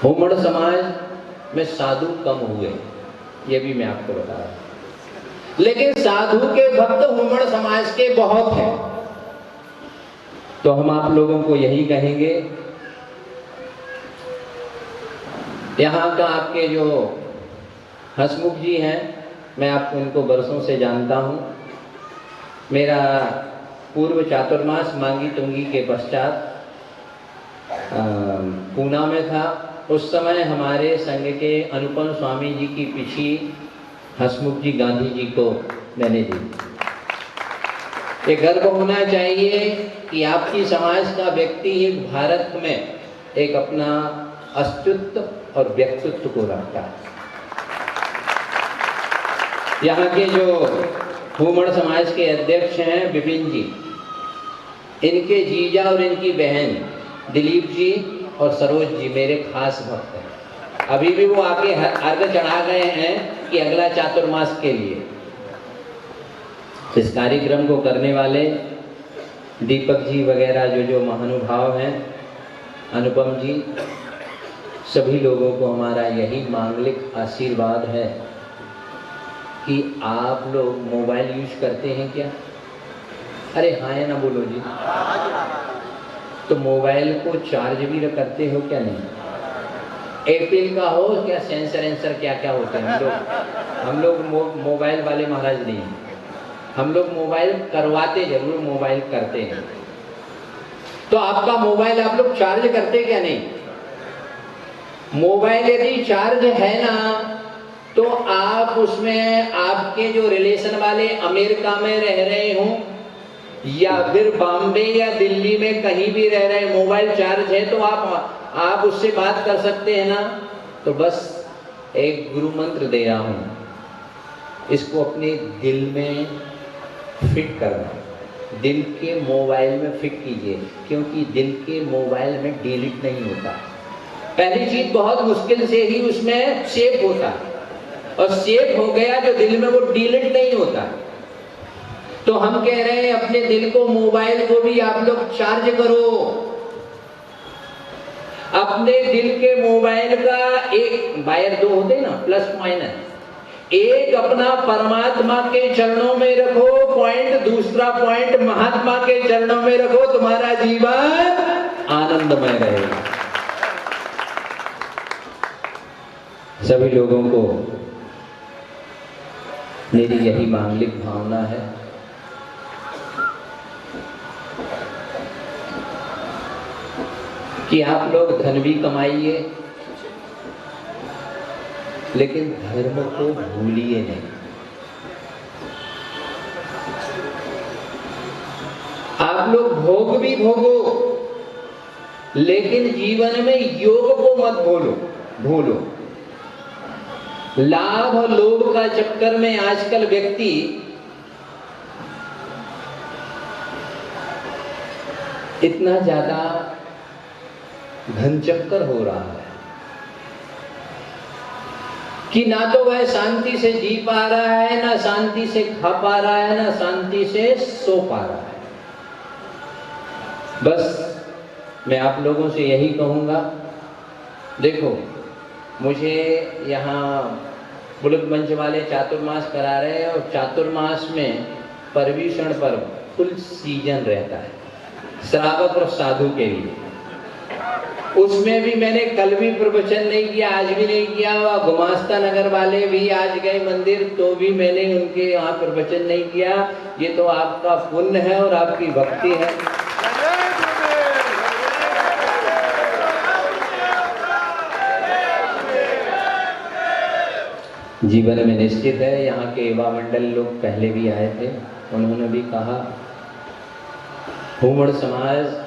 हुमड़ समाज में साधु कम हुए, ये भी मैं आपको बता रहा हूं, लेकिन साधु के भक्त हुमड़ समाज के बहुत हैं। तो हम आप लोगों को यही कहेंगे, यहाँ का आपके जो हसमुख जी हैं, मैं आपको उनको बरसों से जानता हूँ। मेरा पूर्व चातुर्मास मांगी तुंगी के पश्चात पूना में था। उस समय हमारे संघ के अनुपम स्वामी जी की पिछी हसमुख जी गांधी जी को मैंने दी। ये गर्व होना चाहिए कि आपकी समाज का व्यक्ति ही भारत में एक अपना अस्तित्व और व्यक्तित्व को रखता है। यहाँ के जो हुमड़ समाज के अध्यक्ष हैं विपिन जी, इनके जीजा और इनकी बहन दिलीप जी और सरोज जी मेरे खास भक्त हैं। अभी भी वो आके अर्घ चढ़ा गए हैं कि अगला चातुर्मास के लिए। इस कार्यक्रम को करने वाले दीपक जी वगैरह जो जो महानुभाव हैं, अनुपम जी, सभी लोगों को हमारा यही मांगलिक आशीर्वाद है कि आप लोग मोबाइल यूज करते हैं क्या? अरे हाँ या ना बोलो जी। तो मोबाइल को चार्ज भी करते हो क्या? नहीं। एयरटेल का हो क्या, सेंसर क्या क्या होते हैं। हम लोग मोबाइल वाले महाराज नहीं हैं। हम लोग मोबाइल करवाते जरूर, मोबाइल करते हैं। तो आपका मोबाइल आप लोग चार्ज करते क्या? नहीं। मोबाइल यदि चार्ज है ना, तो आप उसमें आपके जो रिलेशन वाले अमेरिका में रह रहे हों या फिर बॉम्बे या दिल्ली में कहीं भी रह रहे, मोबाइल चार्ज है तो आप उससे बात कर सकते हैं ना। तो बस एक गुरु मंत्र दे रहा हूं, इसको अपने दिल में फिट करना, दिल के मोबाइल में फिट कीजिए, क्योंकि दिल के मोबाइल में डिलीट नहीं होता। पहली चीज बहुत मुश्किल से ही उसमें सेव होता, और सेव हो गया जो दिल में, वो डिलीट नहीं होता। तो हम कह रहे हैं अपने दिल को, मोबाइल को भी आप लोग चार्ज करो। अपने दिल के मोबाइल का एक वायर, दो होते हैं ना, प्लस माइनस, एक अपना परमात्मा के चरणों में रखो पॉइंट, दूसरा पॉइंट महात्मा के चरणों में रखो, तुम्हारा जीवन आनंदमय रहेगा। सभी लोगों को मेरी यही मांगलिक भावना है कि आप लोग धन भी कमाइए, लेकिन धर्म को भूलिए नहीं। आप लोग भोग भी भोगो, लेकिन जीवन में योग को मत भूलो। लाभ और लोभ का चक्कर में आजकल व्यक्ति इतना ज्यादा धन चक्कर हो रहा है कि ना तो वह शांति से जी पा रहा है, ना शांति से खा पा रहा है, ना शांति से सो पा रहा है। बस मैं आप लोगों से यही कहूंगा, देखो मुझे यहाँ बुलक मंच वाले चातुर्मास करा रहे हैं, और चातुर्मास में पर्यूषण पर्व फुल सीजन रहता है श्रावक और साधु के लिए। उसमें भी मैंने कल भी प्रवचन नहीं किया, आज भी नहीं किया, और गुमास्ता नगर वाले भी आज गए मंदिर तो भी मैंने उनके यहाँ प्रवचन नहीं किया। ये तो आपका पुण्य है और आपकी भक्ति है। जीवन में निश्चित है, यहाँ के युवा मंडल लोग पहले भी आए थे, उन्होंने भी कहा हुमड़ समाज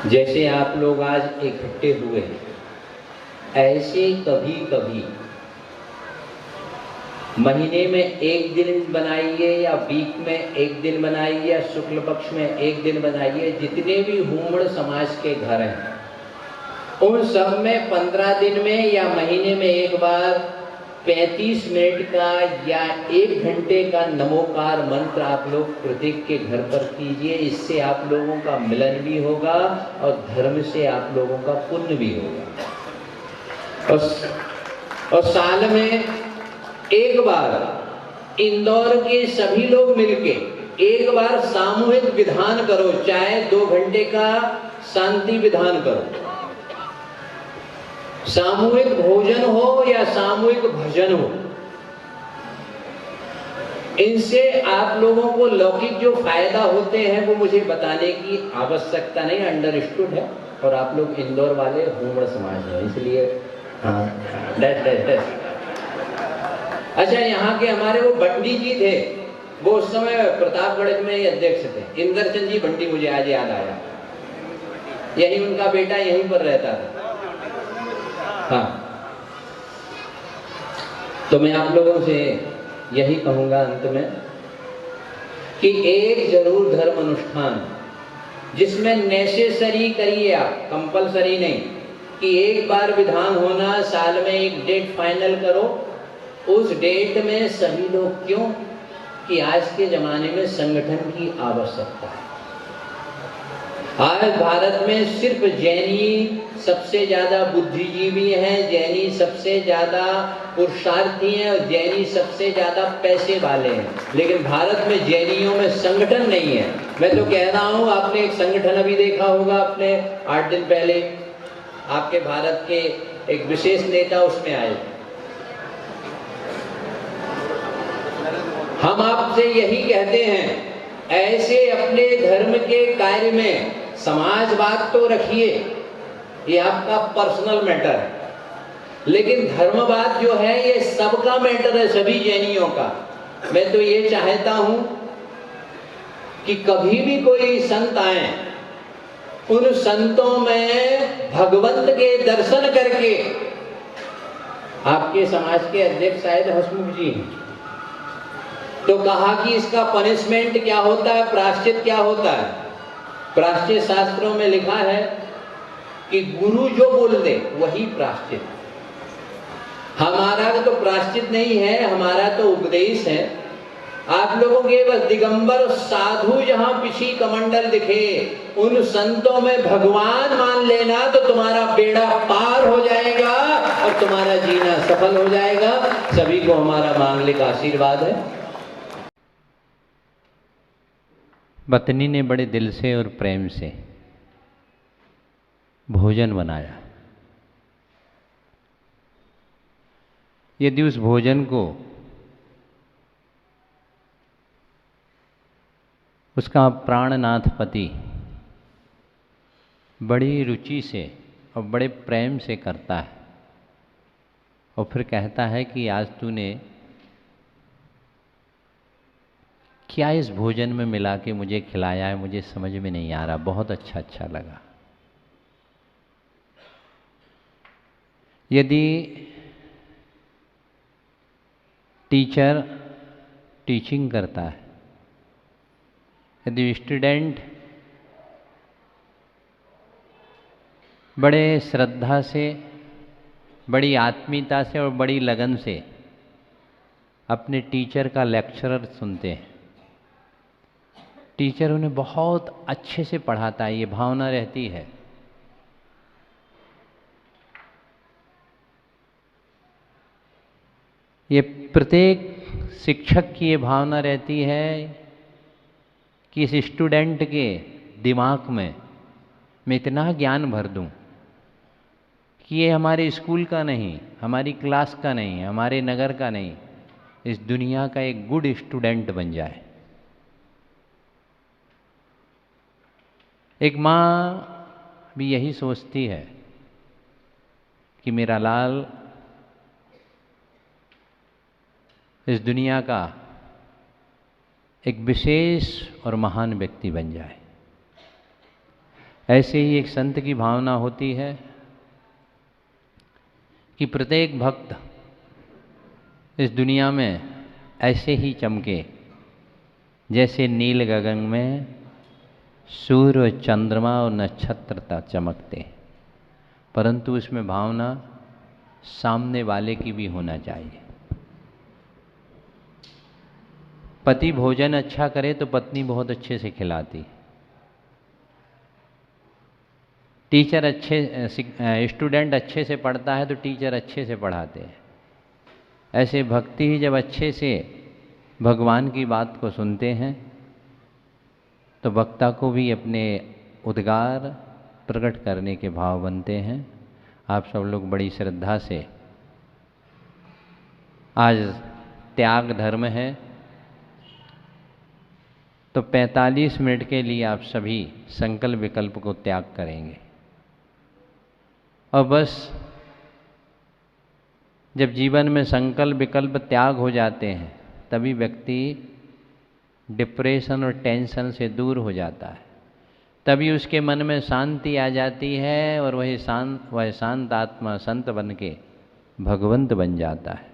जैसे आप लोग आज इकट्ठे हुए, ऐसे कभी कभी महीने में एक दिन बनाइए, या वीक में एक दिन बनाइए, या शुक्ल पक्ष में एक दिन बनाइए। जितने भी हुमड़ समाज के घर हैं, उन सब में 15 दिन में या महीने में एक बार 35 मिनट का या 1 घंटे का नमोकार मंत्र आप लोग प्रत्येक के घर पर कीजिए। इससे आप लोगों का मिलन भी होगा और धर्म से आप लोगों का पुण्य भी होगा। और साल में एक बार इंदौर के सभी लोग मिलके एक बार सामूहिक विधान करो, चाहे 2 घंटे का शांति विधान करो। सामूहिक भोजन हो या सामूहिक भजन हो, इनसे आप लोगों को लौकिक जो फायदा होते हैं वो मुझे बताने की आवश्यकता नहीं, अंडरस्टूड है। और आप लोग इंदौर वाले होमड़ समाज है, इसलिए हाँ डैश। अच्छा, यहाँ के हमारे वो बंडी जी थे, वो उस समय प्रतापगढ़ में ही अध्यक्ष थे। इंद्रचंद जी बंडी, मुझे आज याद आया, यही उनका बेटा यहीं पर रहता था। हाँ, तो मैं आप लोगों से यही कहूंगा अंत में कि एक जरूर धर्म अनुष्ठान जिसमें नेसेसरी करिए आप, कंपलसरी नहीं कि एक बार विधान होना, साल में एक डेट फाइनल करो। उस डेट में सभी लोग, क्यों कि आज के जमाने में संगठन की आवश्यकता है। आज भारत में सिर्फ जैनी सबसे ज्यादा बुद्धिजीवी हैं, जैनी सबसे ज्यादा पुरुषार्थी हैं और जैनी सबसे ज्यादा पैसे वाले हैं, लेकिन भारत में जैनियों में संगठन नहीं है। मैं तो कह रहा हूं, आपने एक संगठन अभी देखा होगा, अपने 8 दिन पहले आपके भारत के एक विशेष नेता उसमें आए। हम आपसे यही कहते हैं, ऐसे अपने धर्म के कार्य में समाजवाद तो रखिए, ये आपका पर्सनल मैटर है, लेकिन धर्मवाद जो है ये सबका मैटर है, सभी जैनियों का। मैं तो ये चाहता हूं कि कभी भी कोई संत आए, उन संतों में भगवंत के दर्शन करके, आपके समाज के अध्यक्ष शायद हसमुख जी हैं, तो कहा कि इसका पनिशमेंट क्या होता है, प्रायश्चित क्या होता है। प्रायश्चित शास्त्रों में लिखा है कि गुरु जो बोल दे वही प्रायश्चित। हमारा तो प्रायश्चित नहीं है, हमारा तो उपदेश है। आप लोगों के बस दिगंबर साधु जहां पिछी कमंडल दिखे, उन संतों में भगवान मान लेना तो तुम्हारा बेड़ा पार हो जाएगा और तुम्हारा जीना सफल हो जाएगा। सभी को हमारा मांगलिक आशीर्वाद है। पत्नी ने बड़े दिल से और प्रेम से भोजन बनाया। यदि उस भोजन को उसका प्राणनाथ पति बड़ी रुचि से और बड़े प्रेम से करता है और फिर कहता है कि आज तूने क्या इस भोजन में मिला के मुझे खिलाया है, मुझे समझ में नहीं आ रहा, बहुत अच्छा लगा। यदि टीचर टीचिंग करता है, यदि स्टूडेंट बड़े श्रद्धा से, बड़ी आत्मीयता से और बड़ी लगन से अपने टीचर का लेक्चरर सुनते हैं, टीचर उन्हें बहुत अच्छे से पढ़ाता है, ये भावना रहती है। ये प्रत्येक शिक्षक की ये भावना रहती है कि इस स्टूडेंट के दिमाग में मैं इतना ज्ञान भर दूं कि ये हमारे स्कूल का नहीं, हमारी क्लास का नहीं, हमारे नगर का नहीं, इस दुनिया का एक गुड स्टूडेंट बन जाए। एक माँ भी यही सोचती है कि मेरा लाल इस दुनिया का एक विशेष और महान व्यक्ति बन जाए। ऐसे ही एक संत की भावना होती है कि प्रत्येक भक्त इस दुनिया में ऐसे ही चमके जैसे नील गगन में सूर्य, चंद्रमा और नक्षत्र चमकते, परंतु इसमें भावना सामने वाले की भी होना चाहिए। पति भोजन अच्छा करे तो पत्नी बहुत अच्छे से खिलाती, टीचर स्टूडेंट अच्छे से पढ़ता है तो टीचर अच्छे से पढ़ाते हैं। ऐसे भक्ति ही जब अच्छे से भगवान की बात को सुनते हैं तो वक्ता को भी अपने उद्गार प्रकट करने के भाव बनते हैं। आप सब लोग बड़ी श्रद्धा से, आज त्याग धर्म है, तो 45 मिनट के लिए आप सभी संकल्प विकल्प को त्याग करेंगे। और बस जब जीवन में संकल्प विकल्प त्याग हो जाते हैं तभी व्यक्ति डिप्रेशन और टेंशन से दूर हो जाता है, तभी उसके मन में शांति आ जाती है और वह शांत आत्मा संत बन के भगवंत बन जाता है।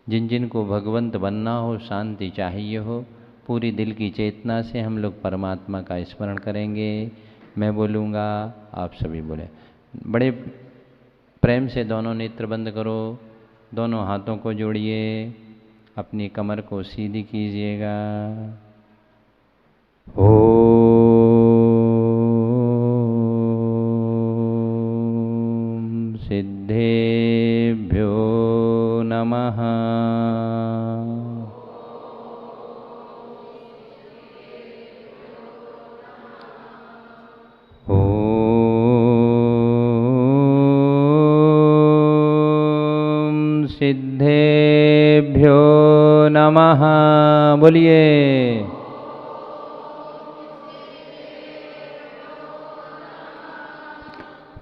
जिन जिन को भगवंत बनना हो, शांति चाहिए हो, पूरी दिल की चेतना से हम लोग परमात्मा का स्मरण करेंगे। मैं बोलूँगा, आप सभी बोले। बड़े प्रेम से दोनों नेत्र बंद करो, दोनों हाथों को जोड़िए, अपनी कमर को सीधी कीजिएगा। ओम सिद्धेभ्यो नमः। सिद्धेभ्यो नमः। बोलिए।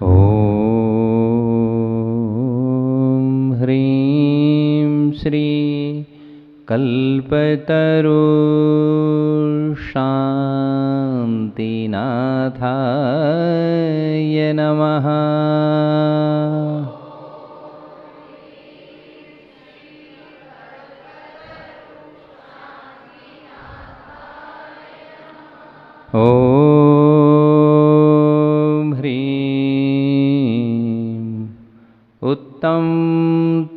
ओम ह्रीं श्री कल्पतरु शांतिनाथाय नमः। ओम ह्रीं उत्तम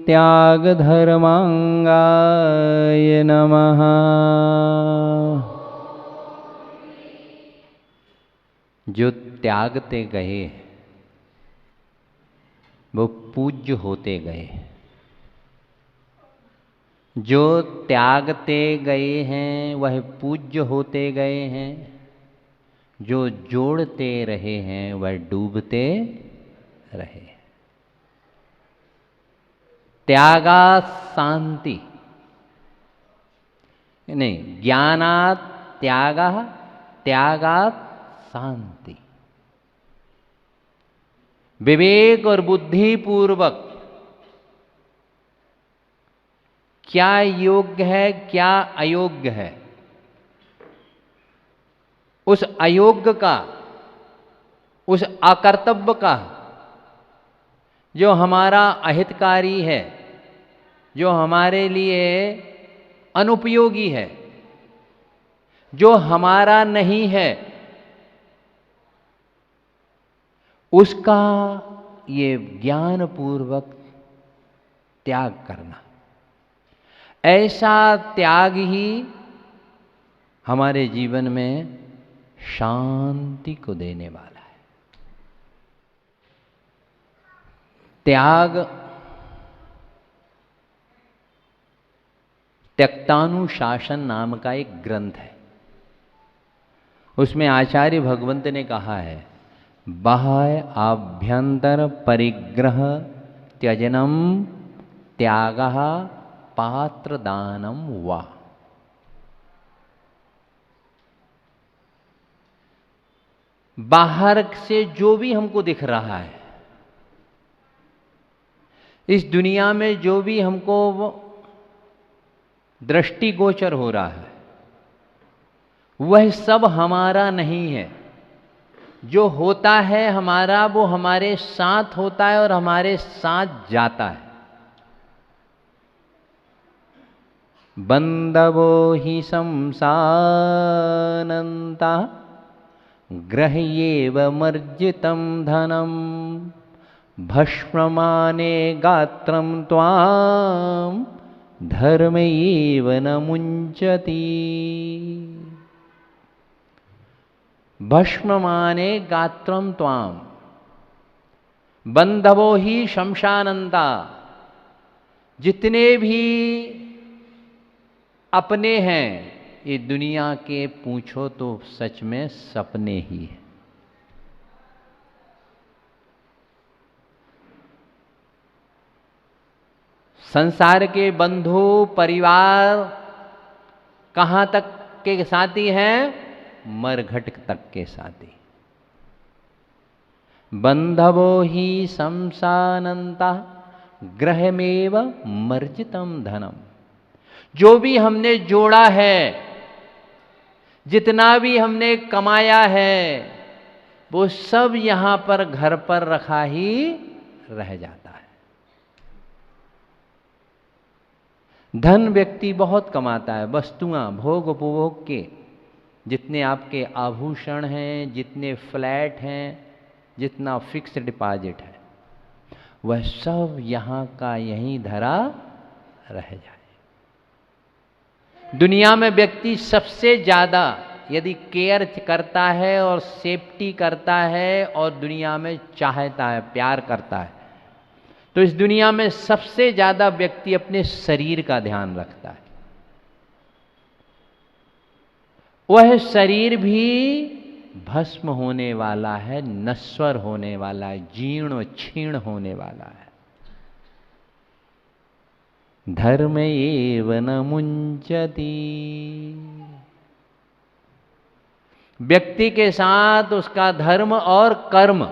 त्याग धर्मांगाय नमः। जो त्यागते गए वो पूज्य होते गए, जो त्यागते गए हैं वह पूज्य होते गए हैं, जो जोड़ते रहे हैं वह डूबते रहे। त्यागा शांति नहीं, ज्ञानात् त्यागा, त्यागात् शांति। विवेक और बुद्धि पूर्वक क्या योग्य है क्या अयोग्य है, उस अयोग्य का, उस अकर्तव्य का, जो हमारा अहितकारी है, जो हमारे लिए अनुपयोगी है, जो हमारा नहीं है, उसका ये ज्ञान पूर्वक त्याग करना। ऐसा त्याग ही हमारे जीवन में शांति को देने वाला है। त्याग त्यक्तानुशासन नाम का एक ग्रंथ है। उसमें आचार्य भगवंत ने कहा है, बाह्य आभ्यंतर परिग्रह त्यजनम त्यागः पात्र दानम वा। बाहर से जो भी हमको दिख रहा है, इस दुनिया में जो भी हमको दृष्टिगोचर हो रहा है, वह सब हमारा नहीं है। जो होता है हमारा, वो हमारे साथ होता है और हमारे साथ जाता है। बंधवो हि संसानन्ता ग्रह्येव मर्जितं धनम भस्ममाने गात्रं त्वां धर्म एव न मुंचती। भस्ममाने गात्रम त्वाम बंधवो ही शमशानंता। जितने भी अपने हैं ये दुनिया के पूछो तो सच में सपने ही हैं। संसार के बंधु परिवार कहां तक के साथी हैं? मरघट तक के साथी। बंधवो ही शमशानंता ग्रहमेव मर्जितम धनम। जो भी हमने जोड़ा है, जितना भी हमने कमाया है, वो सब यहां पर घर पर रखा ही रह जाता है। धन व्यक्ति बहुत कमाता है, वस्तुआं भोग उपभोग के, जितने आपके आभूषण हैं, जितने फ्लैट हैं, जितना फिक्स डिपॉजिट है, वह सब यहां का यहीं धरा रह जाए। दुनिया में व्यक्ति सबसे ज्यादा यदि केयर करता है और सेफ्टी करता है और दुनिया में चाहता है, प्यार करता है, तो इस दुनिया में सबसे ज्यादा व्यक्ति अपने शरीर का ध्यान रखता है। वह शरीर भी भस्म होने वाला है, नश्वर होने वाला है, जीर्ण क्षीण होने वाला है। धर्म एव न मुंचती। व्यक्ति के साथ उसका धर्म और कर्म,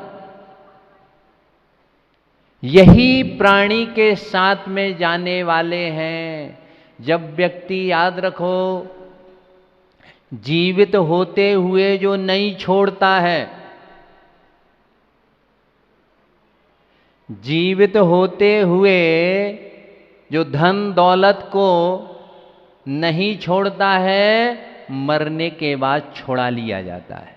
यही प्राणी के साथ में जाने वाले हैं। जब व्यक्ति, याद रखो, जीवित होते हुए जो नहीं छोड़ता है, जीवित होते हुए जो धन दौलत को नहीं छोड़ता है, मरने के बाद छोड़ा लिया जाता है।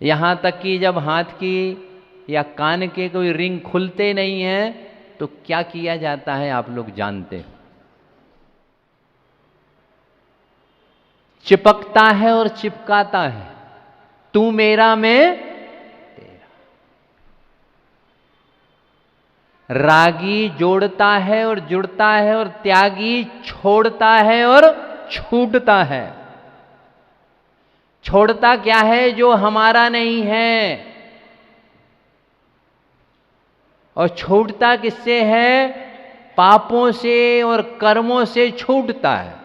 यहां तक कि जब हाथ की या कान के कोई रिंग खुलते नहीं हैं तो क्या किया जाता है आप लोग जानते हो? चिपकता है और चिपकाता है, तू मेरा मैं तेरा। रागी जोड़ता है और जुड़ता है, और त्यागी छोड़ता है और छूटता है। छोड़ता क्या है? जो हमारा नहीं है। और छूटता किससे है? पापों से और कर्मों से छूटता है।